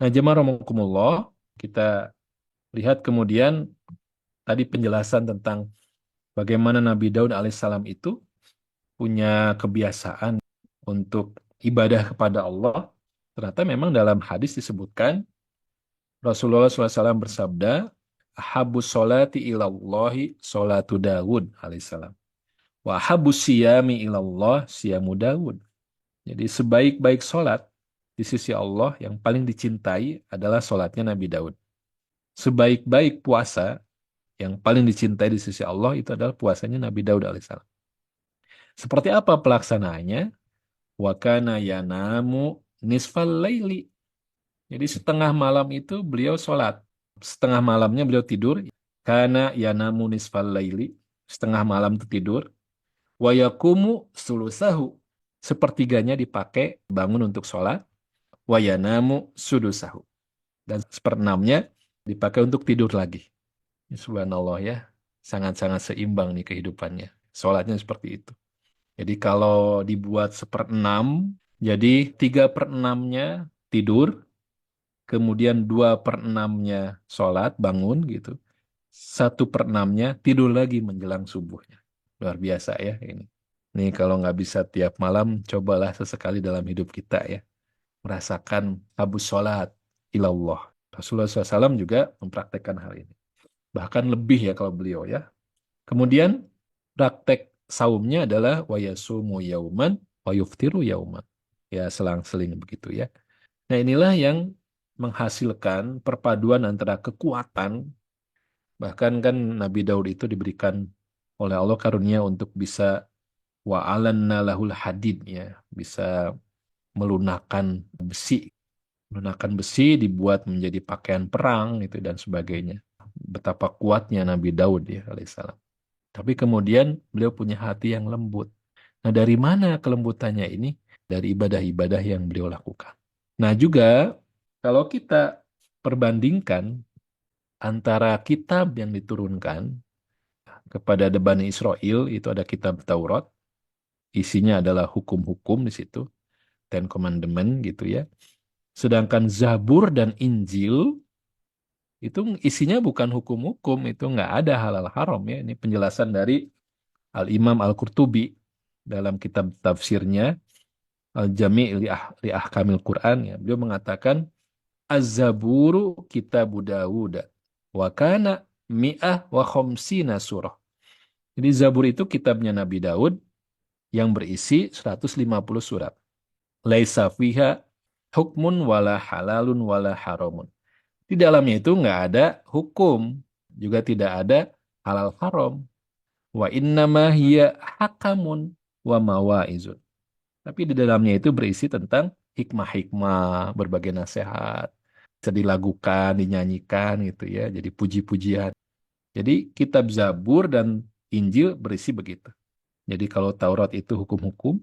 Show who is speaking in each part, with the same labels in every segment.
Speaker 1: Nah, jemaah rahimakumullah, kita lihat kemudian tadi penjelasan tentang bagaimana Nabi Daud alaihissalam itu punya kebiasaan untuk ibadah kepada Allah. Ternyata memang dalam hadis disebutkan Rasulullah SAW bersabda, "Habus solati ilallahi solatu Dawud alaihissalam. Wa habus siyami ilallah siyamu Dawud." Jadi sebaik-baik solat di sisi Allah yang paling dicintai adalah solatnya Nabi Daud. Sebaik-baik puasa yang paling dicintai di sisi Allah itu adalah puasanya Nabi Daud alaihissalam. Seperti apa pelaksanaannya? Wa kana yanamu nisfal laili. Jadi setengah malam itu beliau sholat. Setengah malamnya beliau tidur. Kana yanamu nisfal laili. Setengah malam itu tidur. Wa yakumu sulusahu. Sepertiganya dipakai bangun untuk sholat. Wa yanamu sudusahu. Dan seperenamnya dipakai untuk tidur lagi. Subhanallah ya. Sangat-sangat seimbang nih kehidupannya. Sholatnya seperti itu. Jadi kalau dibuat seperenam, jadi 3/6-nya tidur, kemudian 2/6-nya sholat, bangun gitu. 1/6-nya tidur lagi menjelang subuhnya. Luar biasa ya ini. Nih kalau nggak bisa tiap malam, cobalah sesekali dalam hidup kita ya. Merasakan habus sholat ilallah. Rasulullah SAW juga mempraktekkan hal ini. Bahkan lebih ya kalau beliau ya. Kemudian praktek saumnya adalah wa yasumu yauman wa yuftiru yauman. Ya selang-seling begitu ya. Nah inilah yang menghasilkan perpaduan antara kekuatan, bahkan kan Nabi Daud itu diberikan oleh Allah karunia untuk bisa wa alanna lahul hadid ya, bisa melunakkan besi. Melunakkan besi dibuat menjadi pakaian perang itu dan sebagainya. Betapa kuatnya Nabi Daud ya alaihissalam. Tapi kemudian beliau punya hati yang lembut. Nah, dari mana kelembutannya ini? Dari ibadah-ibadah yang beliau lakukan. Nah, juga kalau kita perbandingkan antara kitab yang diturunkan kepada Bani Israel, itu ada kitab Taurat, isinya adalah hukum-hukum di situ, Ten Commandment gitu ya. Sedangkan Zabur dan Injil itu isinya bukan hukum-hukum, itu nggak ada halal haram ya. Ini penjelasan dari Al-Imam Al-Qurtubi dalam kitab tafsirnya Al-Jami' li Ahkamil Quran ya. Beliau mengatakan Az-Zaburu kitabu Dawud wa kana mi'ah wa khomsina surah. Jadi Zabur itu kitabnya Nabi Daud yang berisi 150 surat. Laisa fiha hukmun wala halalun wala haramun. Di dalamnya itu nggak ada hukum, juga tidak ada halal haram. Wa innama hiya hakamun wa mawaizun. Tapi di dalamnya itu berisi tentang hikmah-hikmah, berbagai nasihat, bisa dilakukan, dinyanyikan gitu ya, jadi puji-pujian. Jadi kitab Zabur dan Injil berisi begitu. Jadi kalau Taurat itu hukum-hukum,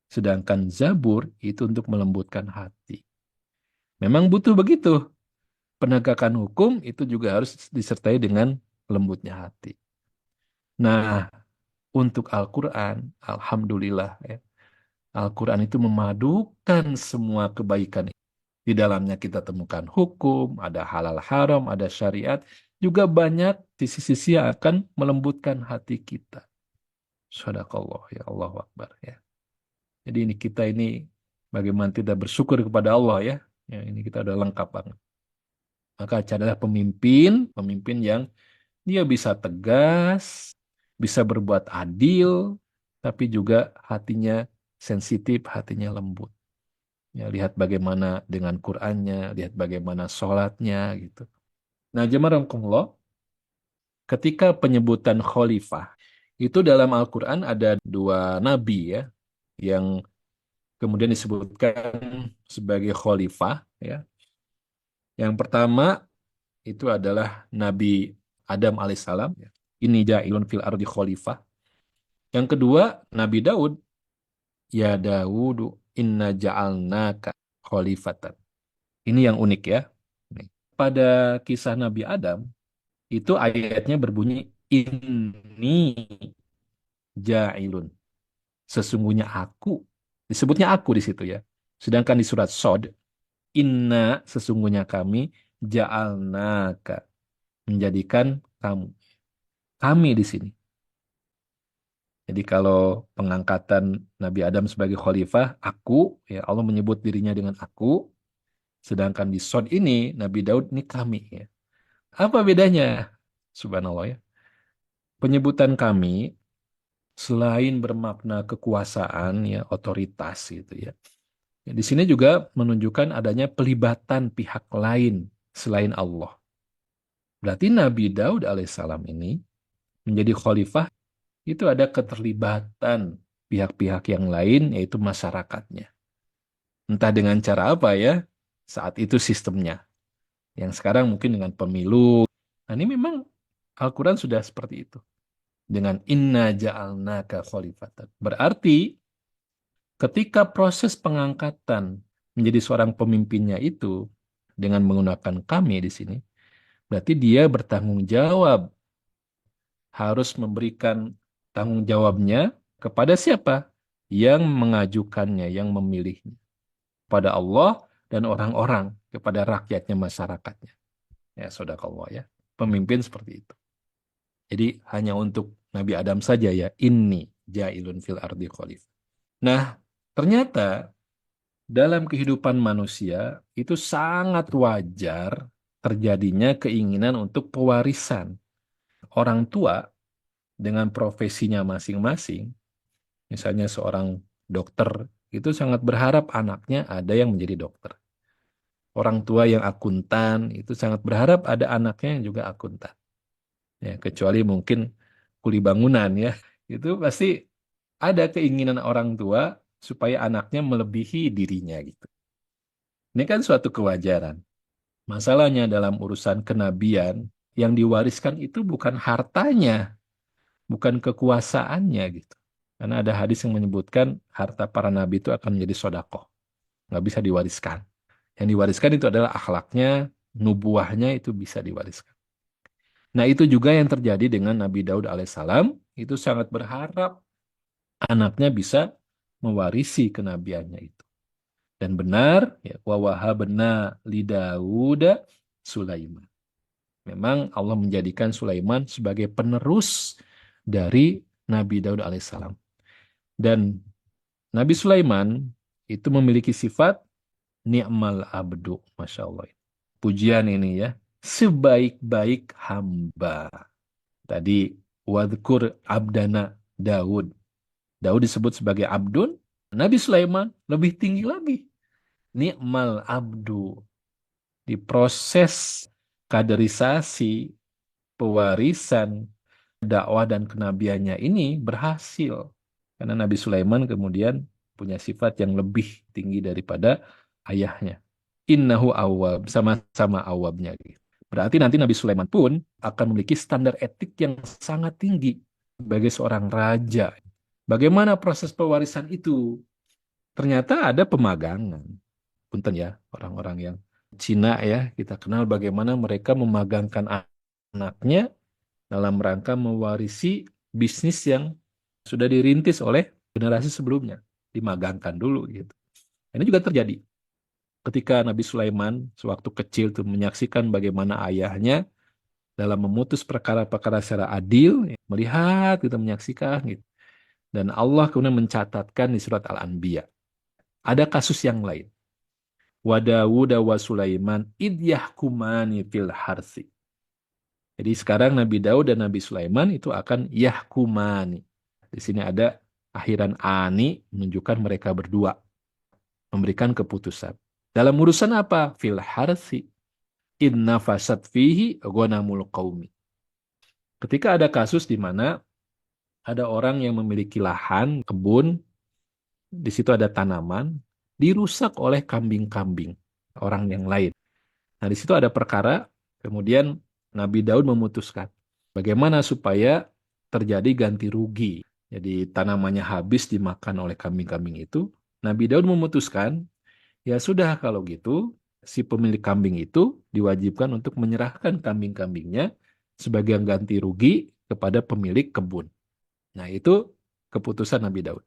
Speaker 1: sedangkan Zabur itu untuk melembutkan hati. Memang butuh begitu. Penegakan hukum itu juga harus disertai dengan lembutnya hati. Nah, untuk Al-Quran, Alhamdulillah ya, Al-Quran itu memadukan semua kebaikan. Di dalamnya kita temukan hukum, ada halal haram, ada syariat. Juga banyak sisi-sisi yang akan melembutkan hati kita. Sadaqallah ya Allah Akbar ya. Jadi ini kita ini bagaimana tidak bersyukur kepada Allah ya. Ya ini kita udah lengkap banget. Maka carilah pemimpin, pemimpin yang dia bisa tegas, bisa berbuat adil, tapi juga hatinya sensitif, hatinya lembut. Ya, lihat bagaimana dengan Qur'annya, lihat bagaimana sholatnya gitu. Nah, jemaah rahmatullah, ketika penyebutan khalifah, itu dalam Al-Quran ada dua nabi ya, yang kemudian disebutkan sebagai khalifah ya. Yang pertama itu adalah Nabi Adam alaihissalam. Ya. Ini ja'ilun fil ardi khalifah. Yang kedua Nabi Daud, ya Dawudu inna ja'alnaka khalifatan. Ini yang unik ya. Pada kisah Nabi Adam, itu ayatnya berbunyi ini ja'ilun. Sesungguhnya aku. Disebutnya aku di situ ya. Sedangkan di surat Sod, Inna sesungguhnya kami ja'alnaka menjadikan kamu. Kami di sini. Jadi kalau pengangkatan Nabi Adam sebagai khalifah, aku, ya Allah menyebut dirinya dengan aku, sedangkan di shot ini Nabi Daud ini kami. Ya. Apa bedanya? Subhanallah ya. Penyebutan kami selain bermakna kekuasaan, ya otoritas gitu ya. Ya, di sini juga menunjukkan adanya pelibatan pihak lain selain Allah. Berarti Nabi Daud alaihissalam ini menjadi khalifah itu ada keterlibatan pihak-pihak yang lain yaitu masyarakatnya. Entah dengan cara apa ya, saat itu sistemnya. Yang sekarang mungkin dengan pemilu. Nah ini memang Al-Quran sudah seperti itu. Dengan inna ja'alnaka khalifatan. Berarti ketika proses pengangkatan menjadi seorang pemimpinnya itu dengan menggunakan kami di sini, berarti dia bertanggung jawab harus memberikan tanggung jawabnya kepada siapa? Yang mengajukannya, yang memilihnya. Pada Allah dan orang-orang, kepada rakyatnya, masyarakatnya. Ya, sadaqallah ya. Pemimpin seperti itu. Jadi hanya untuk Nabi Adam saja ya, inni ja'ilun fil ardi khalifah. Nah, ternyata dalam kehidupan manusia itu sangat wajar terjadinya keinginan untuk pewarisan. Orang tua dengan profesinya masing-masing, misalnya seorang dokter, itu sangat berharap anaknya ada yang menjadi dokter. Orang tua yang akuntan, itu sangat berharap ada anaknya yang juga akuntan. Ya, kecuali mungkin kuli bangunan ya, itu pasti ada keinginan orang tua supaya anaknya melebihi dirinya gitu. Ini kan suatu kewajaran. Masalahnya dalam urusan kenabian, yang diwariskan itu bukan hartanya, bukan kekuasaannya gitu. Karena ada hadis yang menyebutkan harta para nabi itu akan menjadi sodakoh. Nggak bisa diwariskan. Yang diwariskan itu adalah akhlaknya, nubuahnya itu bisa diwariskan. Nah itu juga yang terjadi dengan Nabi Daud alaihissalam. Itu sangat berharap anaknya bisa mewarisi kenabiannya itu. Dan benar, ya, wa wahabna li Dauda Sulaiman. Memang Allah menjadikan Sulaiman sebagai penerus dari Nabi Daud alaihissalam. Dan Nabi Sulaiman itu memiliki sifat ni'mal abdu. Masya Allah. Pujian ini ya. Sebaik-baik hamba. Tadi wadkur abdana Daud. Daud disebut sebagai abdun. Nabi Sulaiman lebih tinggi lagi. Ni'mal abdu. Di proses kaderisasi, pewarisan, dakwah dan kenabiannya ini berhasil. Karena Nabi Sulaiman kemudian punya sifat yang lebih tinggi daripada ayahnya. Innahu awwab, sama-sama awabnya. Berarti nanti Nabi Sulaiman pun akan memiliki standar etik yang sangat tinggi sebagai seorang raja. Bagaimana proses pewarisan itu? Ternyata ada pemagangan. Punten ya, orang-orang yang Cina ya, kita kenal bagaimana mereka memagangkan anaknya dalam rangka mewarisi bisnis yang sudah dirintis oleh generasi sebelumnya. Dimagangkan dulu gitu. Ini juga terjadi. Ketika Nabi Sulaiman sewaktu kecil tuh menyaksikan bagaimana ayahnya dalam memutus perkara-perkara secara adil, ya, melihat kita menyaksikan gitu. Dan Allah kemudian mencatatkan di surat Al-Anbiya. Ada kasus yang lain. Wa Dawud wa Sulaiman id yahkumani fil harsi. Jadi sekarang Nabi Daud dan Nabi Sulaiman itu akan yahkumani. Di sini ada akhiran ani menunjukkan mereka berdua memberikan keputusan. Dalam urusan apa? Fil harsi. Inna fasad fihi ghanamul qaumi. Ketika ada kasus di mana ada orang yang memiliki lahan, kebun, di situ ada tanaman, dirusak oleh kambing-kambing orang yang lain. Nah, di situ ada perkara, kemudian Nabi Daud memutuskan bagaimana supaya terjadi ganti rugi. Jadi tanamannya habis dimakan oleh kambing-kambing itu. Nabi Daud memutuskan, ya sudah kalau gitu, si pemilik kambing itu diwajibkan untuk menyerahkan kambing-kambingnya sebagai ganti rugi kepada pemilik kebun. Nah itu keputusan Nabi Daud.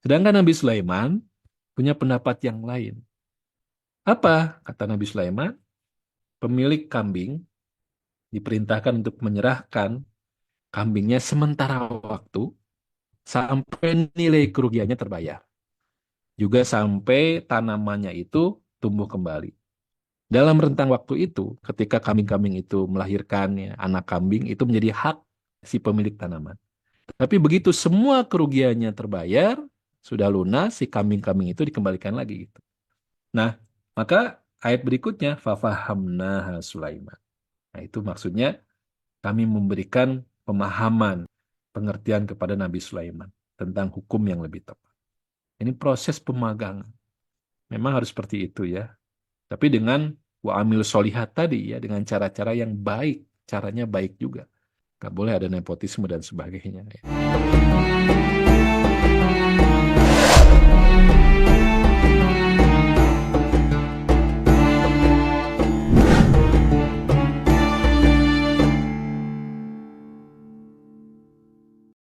Speaker 1: Sedangkan Nabi Sulaiman punya pendapat yang lain. Apa? Kata Nabi Sulaiman, pemilik kambing diperintahkan untuk menyerahkan kambingnya sementara waktu sampai nilai kerugiannya terbayar. Juga sampai tanamannya itu tumbuh kembali. Dalam rentang waktu itu, ketika kambing-kambing itu melahirkan ya, anak kambing, itu menjadi hak si pemilik tanaman. Tapi begitu semua kerugiannya terbayar, sudah lunas, si kambing-kambing itu dikembalikan lagi gitu. Nah, maka ayat berikutnya, fafahamnaha Sulaiman. Nah, itu maksudnya kami memberikan pemahaman, pengertian kepada Nabi Sulaiman tentang hukum yang lebih tepat. Ini proses pemagangan. Memang harus seperti itu ya. Tapi dengan wa amil solihat tadi ya, dengan cara-cara yang baik. Caranya baik juga. Nggak boleh ada nepotisme dan sebagainya. Ya.